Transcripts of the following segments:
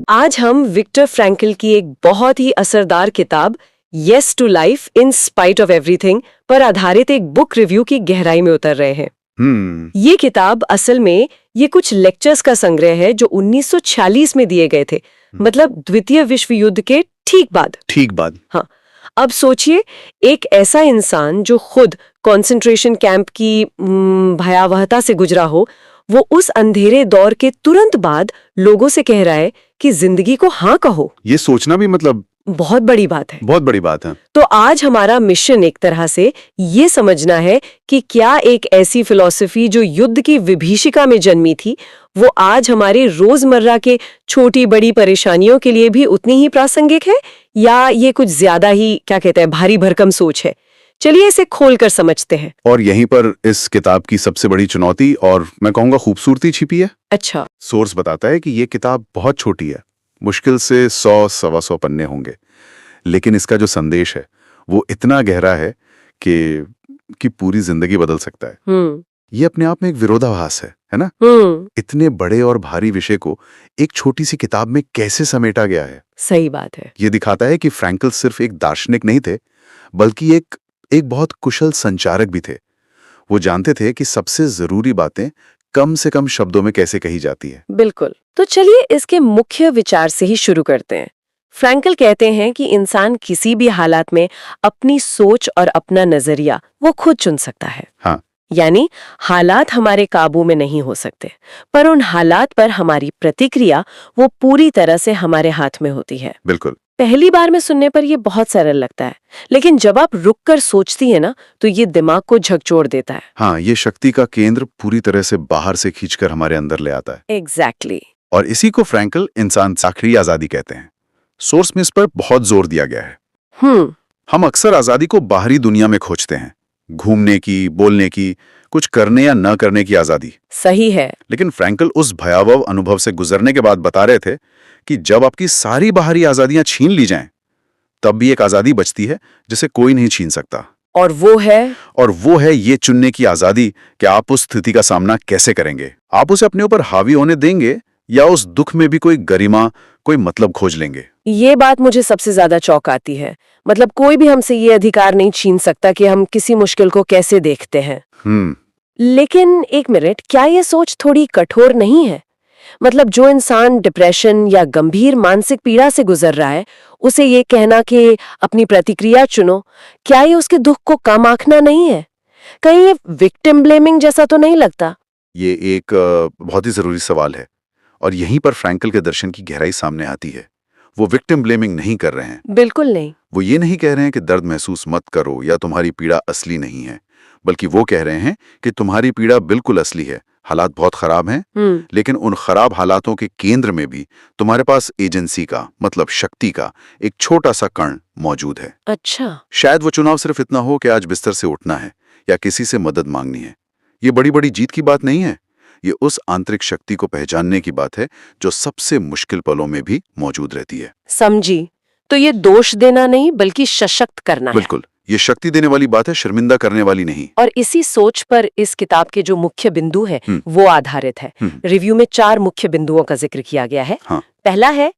आज हम Victor Frankel की एक बहुत ही असरदार किताब yes to life in spite of everything पर आधारित एक बुक रिव्यू की गहराई में उतर रहे हैं। ये किताब असल में ये कुछ लेक्चर्स का संग्रह है जो 1946 में दिए गए थे, मतलब द्वितीय विश्व युद्ध के ठीक बाद। हाँ, अब सोचिए, एक ऐसा इंसान जो खुद कंसंट्रेशन कैंप की भयावहता से गुजरा हो, वो उस अंधेरे दौर के तुरंत बाद लोगों से कह रहा है कि जिंदगी को हाँ कहो। ये सोचना भी मतलब बहुत बड़ी बात है। बहुत बड़ी बात है। तो आज हमारा मिशन एक तरह से ये समझना है कि क्या एक ऐसी फिलॉसफी जो युद्ध की विभीषिका में जन्मी थी, वो आज हमारे रोजमर्रा के छोटी बड़ी परेशानियों के लिए भी उतनी ही प्रासंगिक है, या ये कुछ ज्यादा ही क्या कहते हैं भारी भरकम सोच है। चलिए इसे खोलकर समझते हैं। और यहीं पर इस किताब की सबसे बड़ी चुनौती और मैं कहूँगा खूबसूरती छिपी है। अच्छा। सोर्स बताता है कि ये किताब बहुत छोटी है, मुश्किल से 100-125 पन्ने होंगे, लेकिन इसका जो संदेश है वो इतना गहरा है कि पूरी जिंदगी बदल सकता है। ये अपने आप में एक विरोधाभास है ना? इतने बड़े और भारी विषय को एक छोटी सी किताब में कैसे समेटा गया है। सही बात है। ये दिखाता है कि फ्रैंकल सिर्फ एक दार्शनिक नहीं थे, बल्कि एक बहुत कुशल संचारक भी थे। वो जानते थे कि सबसे जरूरी बातें कम से कम शब्दों में कैसे कही जाती है। बिल्कुल। तो चलिए इसके मुख्य विचार से ही शुरू करते हैं। फ्रैंकल कहते हैं कि इंसान किसी भी हालात में अपनी सोच और अपना नजरिया वो खुद चुन सकता है। हाँ। यानी हालात हमारे काबू में नहीं हो सकते, पर उन हालात पर हमारी प्रतिक्रिया वो पूरी तरह से हमारे हाथ में होती है। बिल्कुल। पहली बार में सुनने पर ये बहुत सरल लगता है, लेकिन जब आप रुक कर सोचती है ना, तो ये दिमाग को झकझोर देता है। हाँ, ये शक्ति का केंद्र पूरी तरह से बाहर से खींचकर हमारे अंदर ले आता है। एग्जैक्टली। और इसी को फ्रैंकल इंसान की आखिरी आजादी कहते हैं। सोर्स में इस पर बहुत जोर दिया गया है। हम अक्सर आजादी को बाहरी दुनिया में खोजते हैं, घूमने की, बोलने की, कुछ करने या न करने की आजादी। सही है। लेकिन फ्रैंकल उस भयावह अनुभव से गुजरने के बाद बता रहे थे कि जब आपकी सारी बाहरी आजादियां छीन ली जाएं, तब भी एक आजादी बचती है जिसे कोई नहीं छीन सकता। और वो है ये चुनने की आजादी कि आप उस स्थिति का सामना कैसे करेंगे। आप उसे अपने ऊपर हावी होने देंगे या उस दुख में भी कोई गरिमा, कोई मतलब खोज लेंगे। ये बात मुझे सबसे ज्यादा चौंकाती है। मतलब कोई भी हमसे ये अधिकार नहीं छीन सकता कि हम किसी मुश्किल को कैसे देखते हैं। लेकिन एक मिनट, क्या ये सोच थोड़ी कठोर नहीं है? मतलब जो इंसान डिप्रेशन या गंभीर मानसिक पीड़ा से गुजर रहा है, उसे ये कहना कि अपनी प्रतिक्रिया चुनो, क्या ये उसके दुख को कम आंकना नहीं है? कहीं ये विक्टिम ब्लेमिंग जैसा तो नहीं लगता? ये एक बहुत ही जरूरी सवाल है, और यहीं पर फ्रैंकल के दर्शन की गहराई सामने आती है। वो विक्टिम ब्लेमिंग नहीं कर रहे हैं। बिल्कुल नहीं। वो ये नहीं कह रहे हैं कि दर्द महसूस मत करो या तुम्हारी पीड़ा असली नहीं है, बल्कि वो कह रहे हैं कि तुम्हारी पीड़ा बिल्कुल असली है, हालात बहुत खराब हैं, लेकिन उन खराब हालातों के केंद्र में भी तुम्हारे पास एजेंसी का, मतलब शक्ति का एक छोटा सा कण मौजूद है। अच्छा। शायद वो चुनाव सिर्फ इतना हो कि आज बिस्तर से उठना है या किसी से मदद मांगनी है। ये बड़ी बड़ी जीत की बात नहीं है, ये उस आंतरिक शक्ति को पहचानने की बात है जो सबसे मुश्किल पलों में भी मौजूद रहती है। समझी। तो ये दोष देना नहीं, बल्कि सशक्त करना है। बिल्कुल, ये शक्ति देने वाली बात है, शर्मिंदा करने वाली नहीं। और इसी सोच पर इस किताब के जो मुख्य बिंदु है वो आधारित है। रिव्यू में 4 मुख्य बिंदुओं का जिक्र किया गया है। हाँ। पहला है,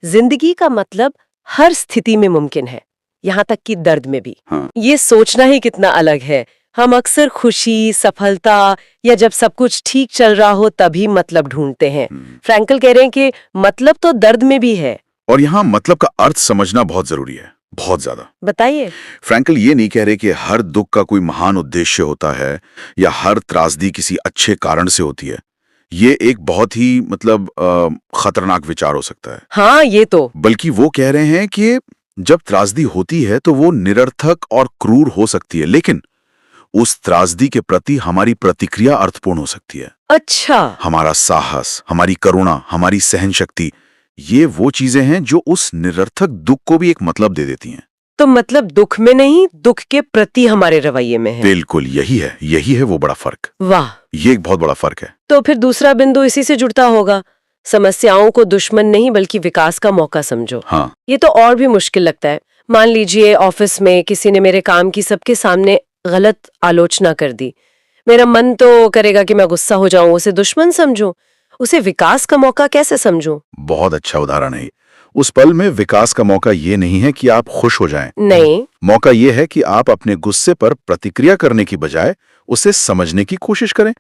जिंदगी का मतलब हर स्थिति में मुमकिन है, यहाँ तक कि दर्द में भी। हाँ। ये सोचना ही कितना अलग है। हम अक्सर खुशी, सफलता या जब सब कुछ ठीक चल रहा हो तभी मतलब ढूंढते हैं। फ्रैंकल कह रहे हैं कि मतलब तो दर्द में भी है। और यहाँ मतलब का अर्थ समझना बहुत जरूरी है, बहुत ज्यादा। बताइए। फ्रैंकल ये नहीं कह रहे कि हर दुख का कोई महान उद्देश्य होता है या हर त्रासदी किसी अच्छे कारण से होती है। ये एक बहुत ही खतरनाक विचार हो सकता है। हाँ, ये तो। बल्कि वो कह रहे हैं कि जब त्रासदी होती है तो वो निरर्थक और क्रूर हो सकती है, लेकिन उस त्रासदी के प्रति हमारी प्रतिक्रिया अर्थपूर्ण हो सकती है। अच्छा। हमारा साहस, हमारी करुणा, हमारी सहन शक्ति, ये वो चीजें हैं जो उस निरर्थक दुख को भी एक मतलब दे देती हैं। तो मतलब दुख में नहीं, दुख के प्रति हमारे रवैये में है। बिल्कुल, यही है वो बड़ा फर्क। वाह, ये एक बहुत बड़ा फर्क है। तो फिर दूसरा बिंदु इसी से जुड़ता होगा, समस्याओं को दुश्मन नहीं बल्कि विकास का मौका समझो। हाँ। ये तो और भी मुश्किल लगता है। मान लीजिए ऑफिस में किसी ने मेरे काम की सबके सामने गलत आलोचना कर दी। मेरा मन तो करेगा कि मैं गुस्सा हो जाऊं, उसे दुश्मन समझूं, उसे विकास का मौका कैसे समझूं? बहुत अच्छा उदाहरण है। उस पल में विकास का मौका ये नहीं है कि आप खुश हो जाएं। नहीं। मौका ये है कि आप अपने गुस्से पर प्रतिक्रिया करने की बजाय उसे समझने की कोशिश करें।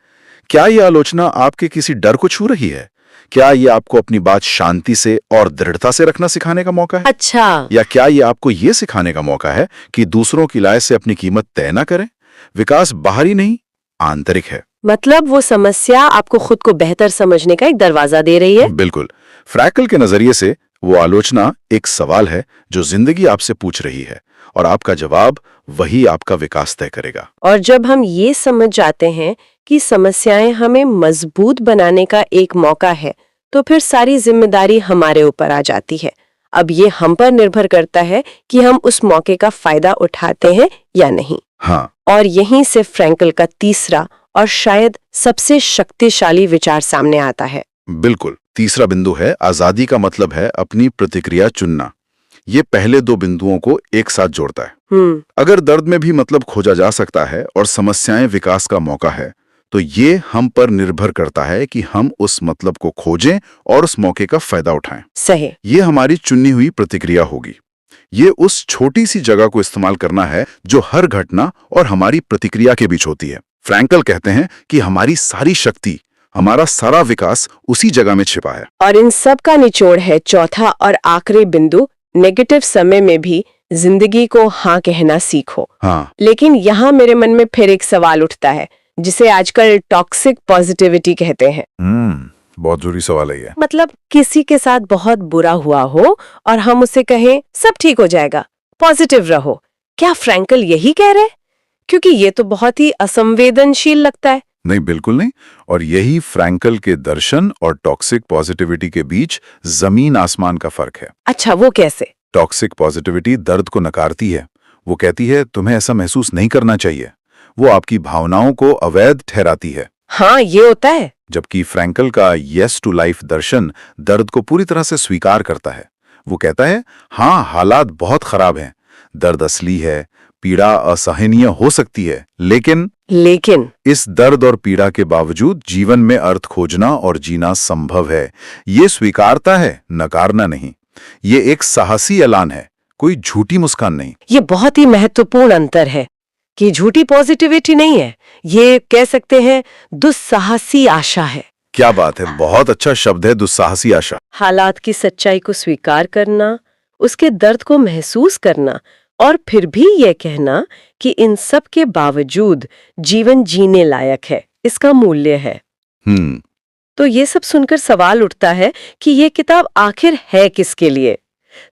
क्या ये आलोचना आपके किसी डर को छू रही है? क्या ये आपको अपनी बात शांति से और दृढ़ता से रखना सिखाने का मौका है? अच्छा। या क्या ये आपको ये सिखाने का मौका है कि दूसरों की राय से अपनी कीमत तय न करें? विकास बाहरी नहीं, आंतरिक है। मतलब वो समस्या आपको खुद को बेहतर समझने का एक दरवाजा दे रही है? बिल्कुल। फ्रैकल के नजरिए से वो आलोचना एक सवाल है जो जिंदगी आपसे पूछ रही है, और आपका जवाब वही आपका विकास तय करेगा। और जब हम ये समझ जाते हैं कि समस्याएं हमें मजबूत बनाने का एक मौका है, तो फिर सारी जिम्मेदारी हमारे ऊपर आ जाती है। अब ये हम पर निर्भर करता है कि हम उस मौके का फायदा उठाते हैं या नहीं। हाँ। और यहीं से फ्रैंकल का तीसरा और शायद सबसे शक्तिशाली विचार सामने आता है। बिल्कुल। तीसरा बिंदु है आजादी का मतलब है अपनी प्रतिक्रिया चुनना। ये पहले दो बिंदुओं को एक साथ जोड़ता है। अगर दर्द में भी मतलब खोजा जा सकता है और समस्याएं विकास का मौका है, तो ये हम पर निर्भर करता है कि हम उस मतलब को खोजें और उस मौके का फायदा उठाएं। सही। ये हमारी चुनी हुई प्रतिक्रिया होगी। ये उस छोटी सी जगह को इस्तेमाल करना है जो हर घटना और हमारी प्रतिक्रिया के बीच होती है। फ्रैंकल कहते हैं कि हमारी सारी शक्ति, हमारा सारा विकास उसी जगह में छिपा है। और इन सब का निचोड़ है चौथा और आखिरी बिंदु, नेगेटिव समय में भी जिंदगी को हाँ कहना सीखो। हाँ। लेकिन यहाँ मेरे मन में फिर एक सवाल उठता है, जिसे आजकल टॉक्सिक पॉजिटिविटी कहते हैं। बहुत जरूरी सवाल है ये। मतलब किसी के साथ बहुत बुरा हुआ हो और हम उसे कहें सब ठीक हो जाएगा, पॉजिटिव रहो। क्या फ्रैंकल यही कह रहे? क्योंकि ये तो बहुत ही असंवेदनशील लगता है। नहीं, बिल्कुल नहीं। और यही फ्रैंकल के दर्शन और टॉक्सिक पॉजिटिविटी के बीच जमीन आसमान का फर्क है। अच्छा, वो कैसे? टॉक्सिक पॉजिटिविटी दर्द को नकारती है। वो कहती है तुम्हें ऐसा महसूस नहीं करना चाहिए। वो आपकी भावनाओं को अवैध ठहराती है। हाँ, ये होता है। जबकि फ्रैंकल का येस टू लाइफ दर्शन दर्द को पूरी तरह से स्वीकार करता है। वो कहता है हाँ, हालात बहुत खराब हैं, दर्द असली है, पीड़ा असहनीय हो सकती है, लेकिन इस दर्द और पीड़ा के बावजूद जीवन में अर्थ खोजना और जीना संभव है। ये स्वीकारता है, नकारना नहीं। ये एक साहसी ऐलान है, कोई झूठी मुस्कान नहीं। ये बहुत ही महत्वपूर्ण अंतर है कि झूठी पॉजिटिविटी नहीं है, ये कह सकते हैं दुस्साहसी आशा है। क्या बात है, बहुत अच्छा शब्द है, दुस्साहसी आशा। हालात की सच्चाई को स्वीकार करना, उसके दर्द को महसूस करना, और फिर भी ये कहना कि इन सब के बावजूद जीवन जीने लायक है, इसका मूल्य है। तो ये सब सुनकर सवाल उठता है कि ये किताब आखिर है किसके लिए?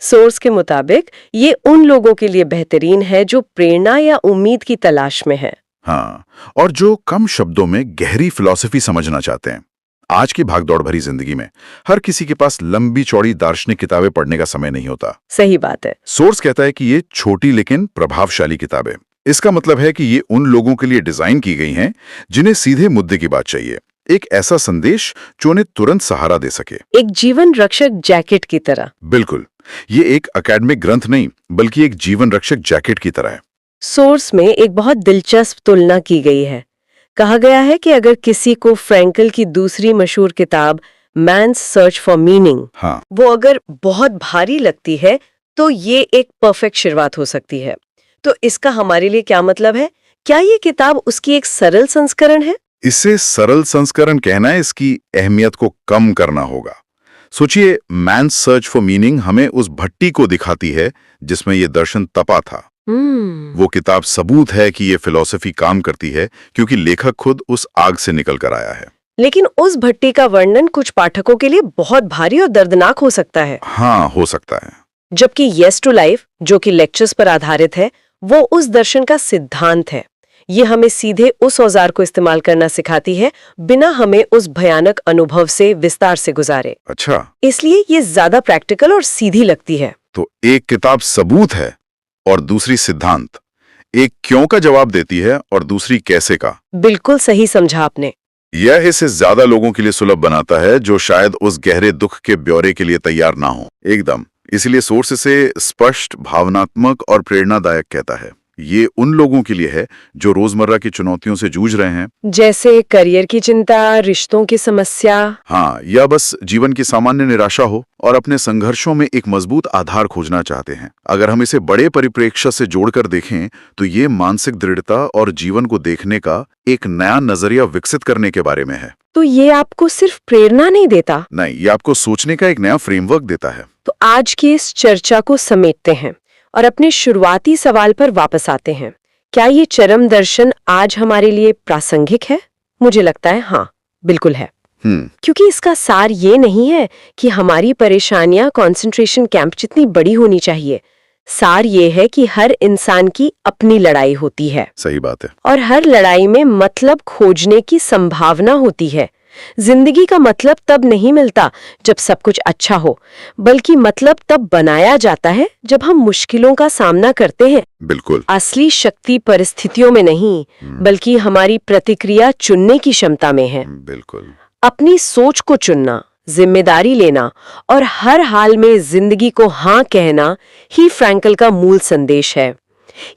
सोर्स के मुताबिक ये उन लोगों के लिए बेहतरीन है जो प्रेरणा या उम्मीद की तलाश में है। हाँ, और जो कम शब्दों में गहरी फिलॉसफी समझना चाहते हैं। आज की भागदौड़ भरी जिंदगी में हर किसी के पास लंबी चौड़ी दार्शनिक किताबें पढ़ने का समय नहीं होता। सही बात है। सोर्स कहता है कि ये छोटी लेकिन प्रभावशाली किताबें। इसका मतलब है कि ये उन लोगों के लिए डिजाइन की गई हैं जिन्हें सीधे मुद्दे की बात चाहिए, एक ऐसा संदेश जो उन्हें तुरंत सहारा दे सके, एक जीवन रक्षक जैकेट की तरह। बिल्कुल, ये एक अकेडमिक ग्रंथ नहीं बल्कि एक जीवन रक्षक जैकेट की तरह है। सोर्स में एक बहुत दिलचस्प तुलना की गई है। कहा गया है कि अगर किसी को फ्रैंकल की दूसरी मशहूर किताब मैन्स सर्च फॉर मीनिंग, वो अगर बहुत भारी लगती है, तो ये एक परफेक्ट शुरुआत हो सकती है। तो इसका हमारे लिए क्या मतलब है? क्या ये किताब उसकी एक सरल संस्करण है? इसे सरल संस्करण कहना है, इसकी अहमियत को कम करना होगा। सोचिए, मैन्स सर्च फॉर मीनिंग हमें उस भट्टी को दिखाती है जिसमें ये दर्शन तपा था। वो किताब सबूत है कि ये फिलॉसफी काम करती है क्योंकि लेखक खुद उस आग से निकल कर आया है। लेकिन उस भट्टी का वर्णन कुछ पाठकों के लिए बहुत भारी और दर्दनाक हो सकता है। हाँ, हो सकता है। जबकि येस टू लाइफ, जो कि लेक्चर्स पर आधारित है, वो उस दर्शन का सिद्धांत है। ये हमें सीधे उस औजार को इस्तेमाल करना सिखाती है, बिना हमें उस भयानक अनुभव से विस्तार से गुजारे। अच्छा, इसलिए ये ज्यादा प्रैक्टिकल और सीधी लगती है। तो एक किताब सबूत है और दूसरी सिद्धांत। एक क्यों का जवाब देती है और दूसरी कैसे का। बिल्कुल सही समझा आपने। यह इसे ज्यादा लोगों के लिए सुलभ बनाता है जो शायद उस गहरे दुख के ब्यौरे के लिए तैयार ना हो। एकदम। इसलिए सोर्स इसे स्पष्ट, भावनात्मक और प्रेरणादायक कहता है। ये उन लोगों के लिए है जो रोजमर्रा की चुनौतियों से जूझ रहे हैं, जैसे करियर की चिंता, रिश्तों की समस्या। हाँ, या बस जीवन की सामान्य निराशा हो और अपने संघर्षों में एक मजबूत आधार खोजना चाहते हैं। अगर हम इसे बड़े परिप्रेक्ष्य से जोड़कर देखें तो ये मानसिक दृढ़ता और जीवन को देखने का एक नया नजरिया विकसित करने के बारे में है। तो ये आपको सिर्फ प्रेरणा नहीं देता, नहीं, ये आपको सोचने का एक नया फ्रेमवर्क देता है। तो आज की इस चर्चा को समेटते हैं और अपने शुरुआती सवाल पर वापस आते हैं। क्या ये चरम दर्शन आज हमारे लिए प्रासंगिक है? मुझे लगता है हाँ, बिल्कुल है। क्योंकि इसका सार ये नहीं है कि हमारी परेशानियां कंसंट्रेशन कैंप जितनी बड़ी होनी चाहिए। सार ये है कि हर इंसान की अपनी लड़ाई होती है। सही बात है। और हर लड़ाई में मतलब खोजने की संभावना होती है। जिंदगी का मतलब तब नहीं मिलता जब सब कुछ अच्छा हो, बल्कि मतलब तब बनाया जाता है जब हम मुश्किलों का सामना करते हैं। बिल्कुल। असली शक्ति परिस्थितियों में नहीं, बल्कि हमारी प्रतिक्रिया चुनने की क्षमता में है। बिल्कुल। अपनी सोच को चुनना, जिम्मेदारी लेना और हर हाल में जिंदगी को हाँ कहना ही फ्रैंकल का मूल संदेश है।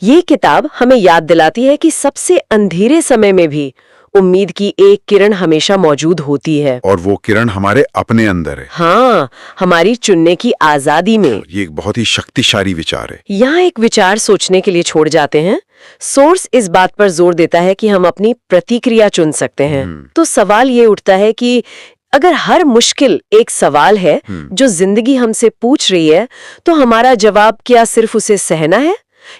ये किताब हमें याद दिलाती है कि सबसे अंधेरे समय में भी उम्मीद की एक किरण हमेशा मौजूद होती है। और वो किरण हमारे अपने अंदर है। हाँ, हमारी चुनने की आजादी में। ये एक बहुत ही शक्तिशाली विचार है। यहाँ एक विचार सोचने के लिए छोड़ जाते हैं। सोर्स इस बात पर जोर देता है कि हम अपनी प्रतिक्रिया चुन सकते हैं। तो सवाल ये उठता है कि अगर हर मुश्किल एक सवाल है जो जिंदगी हमसे पूछ रही है, तो हमारा जवाब क्या सिर्फ उसे सहना है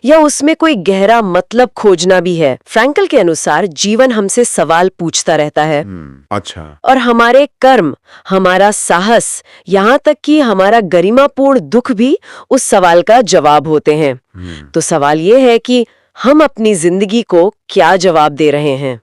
या उसमें कोई गहरा मतलब खोजना भी है? फ्रैंकल के अनुसार जीवन हमसे सवाल पूछता रहता है। अच्छा। और हमारे कर्म, हमारा साहस, यहाँ तक कि हमारा गरिमापूर्ण दुख भी उस सवाल का जवाब होते हैं। तो सवाल ये है कि हम अपनी जिंदगी को क्या जवाब दे रहे हैं?